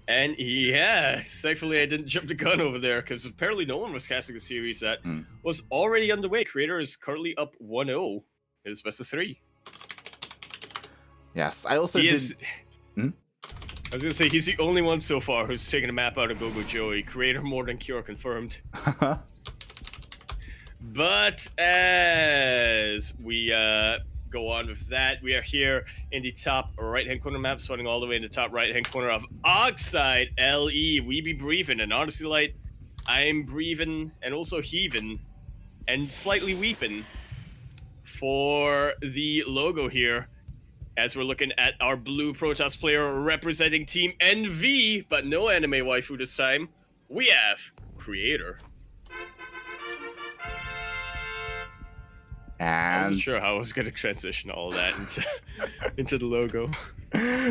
And yeah, thankfully I didn't jump the gun over there because apparently no one was casting a series that Mm. was already underway. Creator is currently up 1-0. It is best of 3. Yes, I also He did. is. I was gonna say he's the only one so far who's taken a map out of GogojOey. Creator more than Cure confirmed. But as we go on with that, we are here in the top right-hand corner map, starting all the way in the top right-hand corner of Oxide LE. We be breathing, and honestly, like, I'm breathing and also heaving and slightly weeping for the logo here. As we're looking at our blue Protoss player representing Team NV, but no anime waifu this time, we have Creator. I wasn't And sure how I was going to transition all of that into the logo.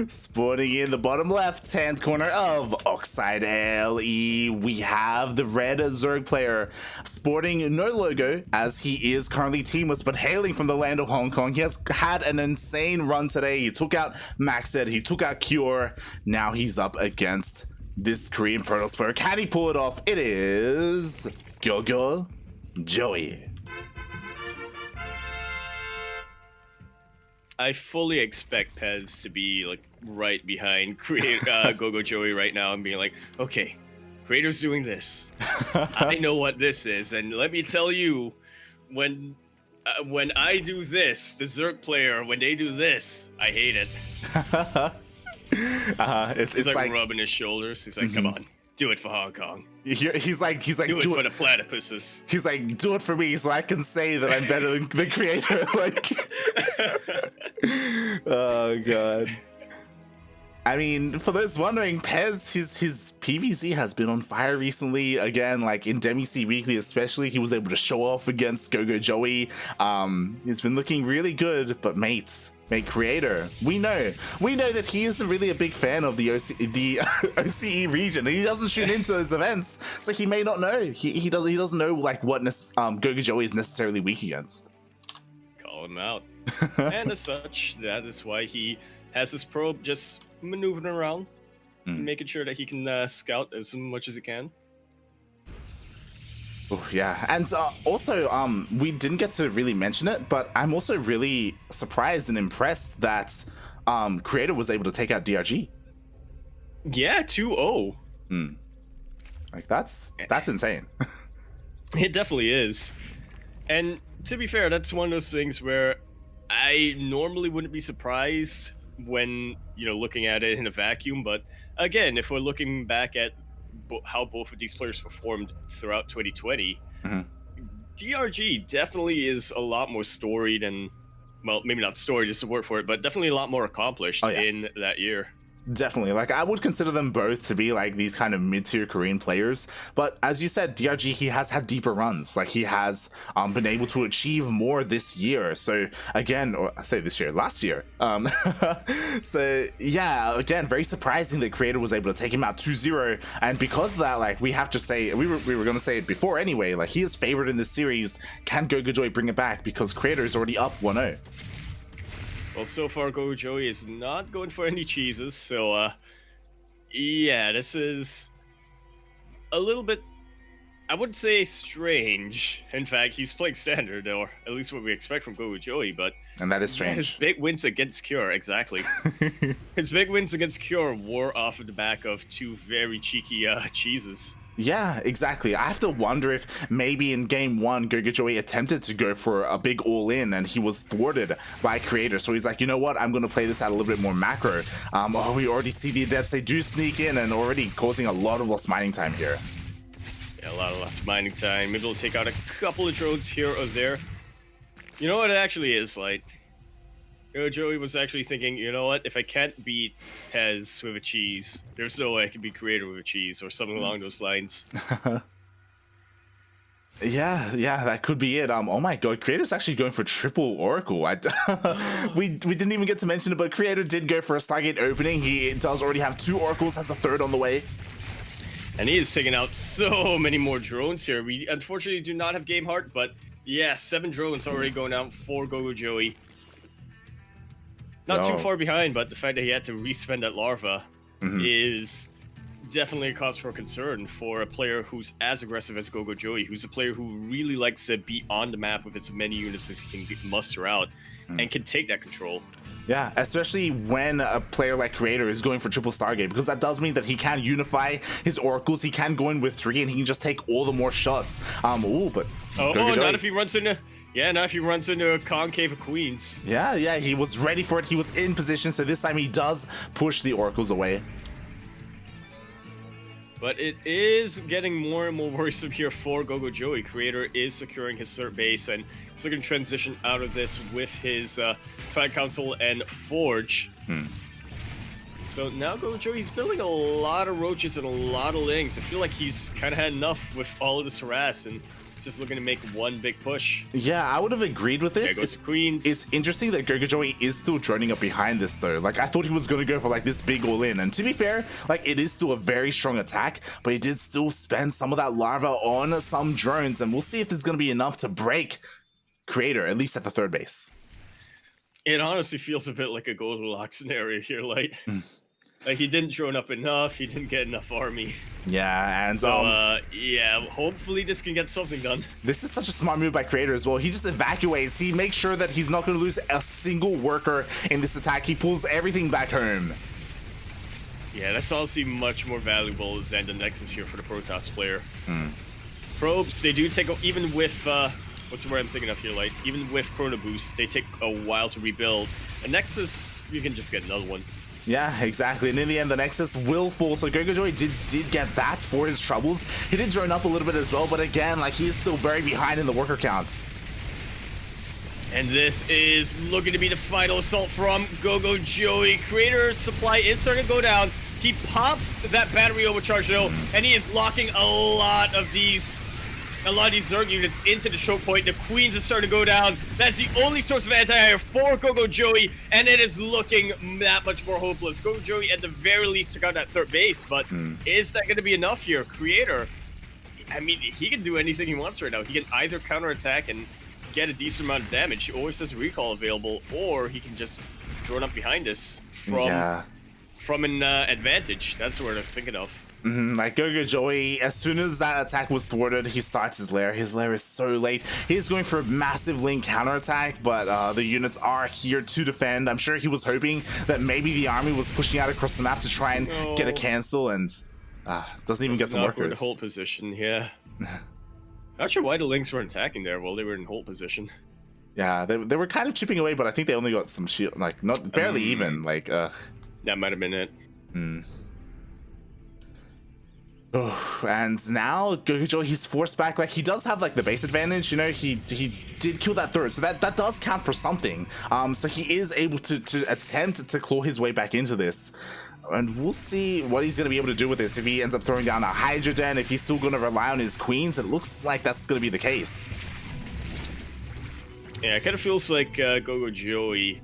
sporting in the bottom left-hand corner of Oxide LE, we have the red Zerg player sporting no logo as he is currently teamless, but hailing from the land of Hong Kong. He has had an insane run today. He took out Maxed, he took out Cure. Now he's up against this Korean Protoss player. Can he pull it off? It is GogojOey. I fully expect Pez to be like right behind GogojOey right now and being like, okay, Creator's doing this. I know what this is, and let me tell you, when I do this, the Zerg player, when they do this, I hate it. It's like, like rubbing his shoulders. He's like, come on, do it for Hong Kong. He's like, do it for the platypuses. He's like, do it for me, so I can say that I'm better than the Creator. Like, oh god. I mean, for those wondering, Pez, his PvZ has been on fire recently. Again, like in DemiC Weekly especially, he was able to show off against GogojOey. He's been looking really good, but mate, Creator, we know that he isn't really a big fan of the OCE region. He doesn't shoot into those events, so he may not know. He doesn't know like what GogojOey is necessarily weak against. Call him out. And as such, that is why he has his probe just maneuvering around, making sure that he can scout as much as he can. Oh, yeah, and also, we didn't get to really mention it, but I'm also really surprised and impressed that Creator was able to take out DRG. Yeah, 2-0. Like that's insane. It definitely is. And to be fair, that's one of those things where I normally wouldn't be surprised when, you know, looking at it in a vacuum. But again, if we're looking back at how both of these players performed throughout 2020, DRG definitely is a lot more storied and, well, maybe not storied is the word for it, but definitely a lot more accomplished in that year. Definitely, like I would consider them both to be like these kind of mid-tier Korean players, but as you said, DRG, he has had deeper runs. Like he has been able to achieve more this year. So again, or I say this year, last year. So yeah, again, very surprising that Creator was able to take him out 2-0, and because of that, like we have to say, we were gonna say it before anyway, like he is favored in this series. Can GogojOey bring it back, because Creator is already up 1-0? Well, so far, GogojOey is not going for any cheeses, so, yeah, this is a little bit, I wouldn't say strange. In fact, he's playing standard, or at least what we expect from GogojOey, but... And that is strange. His big wins against Cure, exactly. His big wins against Cure wore off of the back of two very cheeky cheeses. Yeah, exactly. I have to wonder if maybe in game one, GogojOey attempted to go for a big all-in and he was thwarted by Creator. So he's like, you know what? I'm going to play this out a little bit more macro. We already see the Adepts. They do sneak in and already causing a lot of lost mining time here. Yeah, a lot of lost mining time. Maybe we'll take out a couple of drones here or there. You know what it actually is like? GogojOey was actually thinking, you know what, if I can't beat Pez with a cheese, there's no way I can beat Creator with a cheese, or something along those lines. Yeah, that could be it. Oh my god, Creator's actually going for triple Oracle. We didn't even get to mention it, but Creator did go for a Stargate opening. He does already have 2 Oracles, has a 3rd on the way. And he is taking out so many more drones here. We unfortunately do not have Game Heart, but yeah, 7 drones already going out for GogojOey. Not too far behind, but the fact that he had to respend that larva is definitely a cause for concern for a player who's as aggressive as GogojOey, who's a player who really likes to be on the map with as many units as he can muster out and can take that control. Yeah, especially when a player like Creator is going for triple Stargate, because that does mean that he can unify his oracles, he can go in with 3, and he can just take all the more shots. Ooh, but not if he runs into not if he runs into a concave of queens. Yeah, he was ready for it. He was in position, so this time he does push the oracles away. But it is getting more and more worrisome here for GogojOey. Creator is securing his third base, and he's looking to transition out of this with his Clan Council and Forge. So now GogojOey, he's building a lot of roaches and a lot of lings. I feel like he's kind of had enough with all of this harass and just looking to make one big push. Yeah, I would have agreed with this. It's Queens. It's interesting that GogojOey is still droning up behind this though. Like, I thought he was going to go for like this big all-in, and to be fair, like, it is still a very strong attack, but he did still spend some of that larva on some drones, and we'll see if there's going to be enough to break Creator, at least at the third base. It honestly feels a bit like a Goldilocks scenario here, like he didn't drone up enough, he didn't get enough army. Yeah, and so yeah, hopefully this can get something done. This is such a smart move by Creator as well. He just evacuates. He makes sure that he's not going to lose a single worker in this attack. He pulls everything back home. Yeah, that's honestly much more valuable than the Nexus here for the Protoss player. Probes, they do take, even with, what's the word I'm thinking of here, like, even with Chrono Boost, they take a while to rebuild. A Nexus, you can just get another one. Yeah, exactly. And in the end, the Nexus will fall. So GogojOey did get that for his troubles. He did drone up a little bit as well, but again, like, he is still very behind in the worker counts. And this is looking to be the final assault from GogojOey. Creator's supply is starting to go down. He pops that battery overcharge though, and he is locking a lot of these Zerg units into the choke point. The Queens are starting to go down. That's the only source of anti-air for GogojOey, and it is looking that much more hopeless. GogojOey at the very least took out that third base, but is that going to be enough here? Creator, I mean, he can do anything he wants right now. He can either counterattack and get a decent amount of damage. He always has recall available, or he can just drone up behind us from an advantage. That's what I was thinking of. Like GogojOey, as soon as that attack was thwarted, he starts his lair. His lair is so late. He's going for a massive link counterattack, but the units are here to defend. I'm sure he was hoping that maybe the army was pushing out across the map to try and get a cancel, and doesn't even get some workers. Hold position, yeah. Not sure why the links weren't attacking there while they were in hold position. Yeah, they were kind of chipping away, but I think they only got some shield, like, not barely even, like, that might have been it. Oh, and now GogojOey, he's forced back. Like, he does have like the base advantage, you know. He did kill that third, so that does count for something. So he is able to attempt to claw his way back into this, and we'll see what he's gonna be able to do with this. If he ends up throwing down a Hydra Den, if he's still gonna rely on his queens, it looks like that's gonna be the case. Yeah, it kind of feels like GogojOey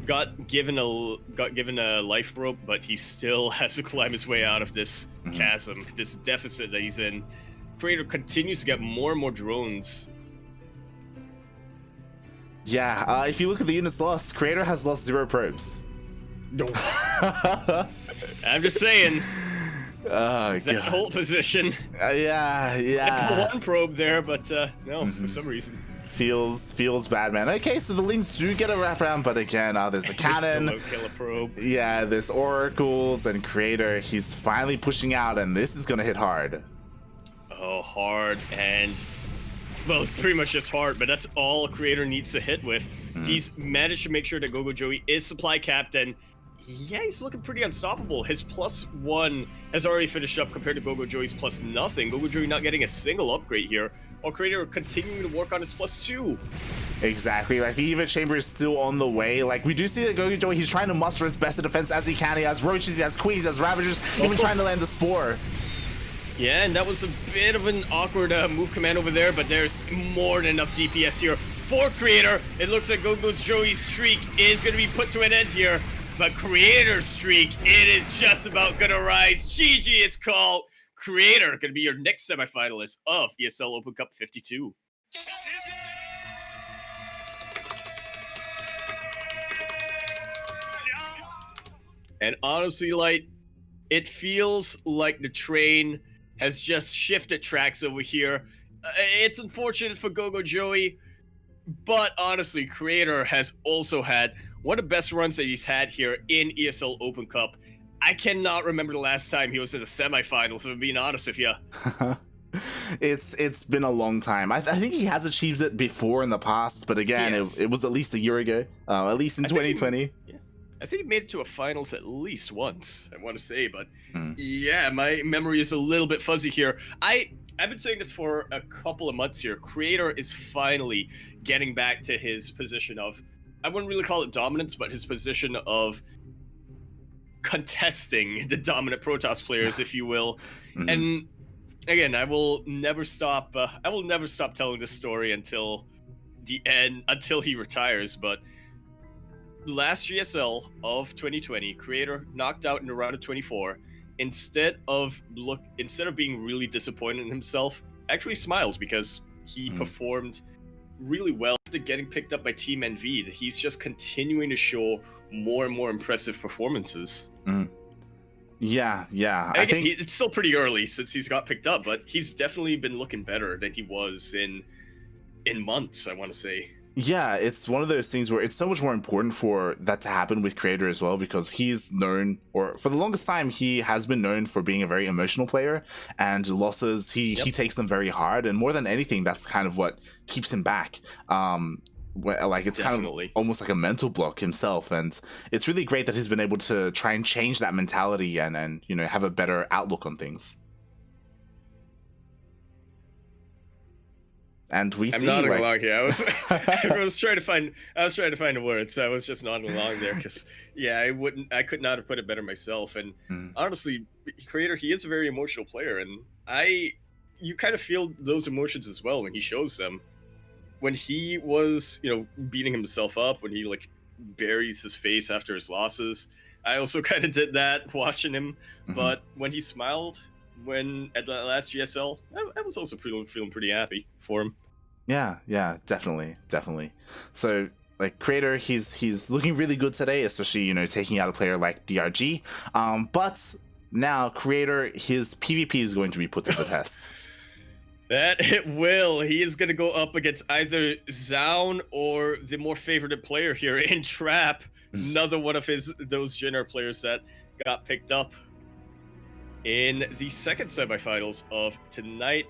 got given a life rope, but he still has to climb his way out of this chasm, this deficit that he's in. Creator continues to get more and more drones. Yeah, if you look at the units lost, Creator has lost 0 probes. I'm just saying. Oh, that hold position. Yeah. One probe there, but no, for some reason. Feels bad, man. Okay, so the Lings do get a wraparound, but again, there's a cannon. Kill a probe. Yeah, there's oracles and Creator. He's finally pushing out, and this is gonna hit hard. Oh, hard, and well, pretty much just hard, but that's all Creator needs to hit with. He's managed to make sure that GogojOey is supply capped, and yeah, he's looking pretty unstoppable. His +1 has already finished up compared to GogojOey's +0. GogojOey not getting a single upgrade here, while Creator continuing to work on his +2. Exactly, like the Eva Chamber is still on the way. Like, we do see that GogojOey, he's trying to muster his best defense as he can. He has roaches, he has queens, he has ravagers, even trying to land the spore. Yeah, and that was a bit of an awkward move command over there, but there's more than enough DPS here for Creator. It looks like GogojOey's streak is going to be put to an end here, but Creator's streak, it is just about going to rise. GG is called. Creator going to be your next semifinalist of ESL Open Cup 52. And honestly, like, It feels like the train has just shifted tracks over here. It's unfortunate for GogojOey, but honestly, Creator has also had one of the best runs that he's had here in ESL Open Cup. I cannot remember the last time he was in the semifinals, if I'm being honest with you. It's been a long time. I think he has achieved it before in the past, but again, Yes. it was at least a year ago, at least in 2020. I think he made it to a finals at least once, I want to say, but Mm. yeah, my memory is a little bit fuzzy here. I've been saying this for a couple of months here. Creator is finally getting back to his position of, I wouldn't really call it dominance, but his position of contesting the dominant Protoss players, if you will. Mhm. And again, I will never stop telling this story until the end, until he retires. But last GSL of 2020, Creator knocked out in the round of 24. Instead of being really disappointed in himself, actually smiled because he performed really well after getting picked up by Team NV. He's just continuing to show more and more impressive performances. Yeah. I think it's still pretty early since he's got picked up, but he's definitely been looking better than he was in months, I want to say. Yeah, it's one of those things where it's so much more important for that to happen with Creator as well, because he's known, or for the longest time, he has been known for being a very emotional player, and losses, he takes them very hard, and more than anything, that's kind of what keeps him back. Like, it's kind of almost like a mental block himself, and it's really great that he's been able to try and change that mentality and you know, have a better outlook on things. And we see, I'm nodding along here. I was trying to find the words. I was just nodding along there because, yeah, I could not have put it better myself. And honestly, Creator, he is a very emotional player, and you kind of feel those emotions as well when he shows them. When he was, you know, beating himself up, when he like buries his face after his losses, I also kind of did that watching him. But when he smiled at the last GSL, I was also feeling pretty happy for him. Yeah, definitely. So, like, Creator, he's looking really good today, especially, you know, taking out a player like DRG. But now Creator, his PvP is going to be put to the test. That it will. He is going to go up against either Zaun or the more favored player here in Trap. Another one of those Jenner players that got picked up in the second semifinals of tonight.